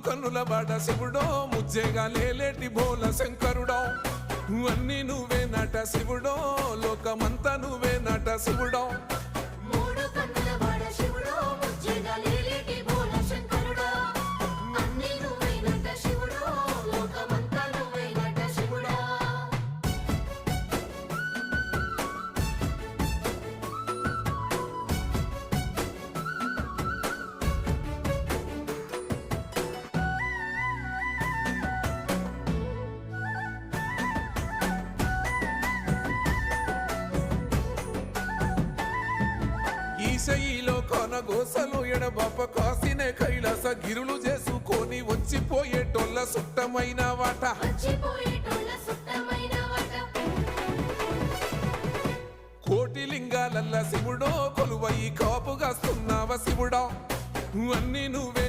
కన్నుల బాట శివుడో ముజ్జేగా లేలేటి బోల శంకరుడో అన్నీ నువ్వే నట శివుడో లోకమంతా నువ్వే నట శివుడో మూడు కన్నుల వాడ శివుడో ముజ్జేగా లేలేటి బోల శంకరుడో అన్నీ నువ్వే నట శివుడో లోకమంతా నువ్వే నట శివుడో ఈశయిలో కొనగోసలు ఎడబాప కాసినే కైలాస గిరులు చేసుకొని వచ్చిపోయేటోళ్ళ సుట్టమైన వాట వచ్చిపోయే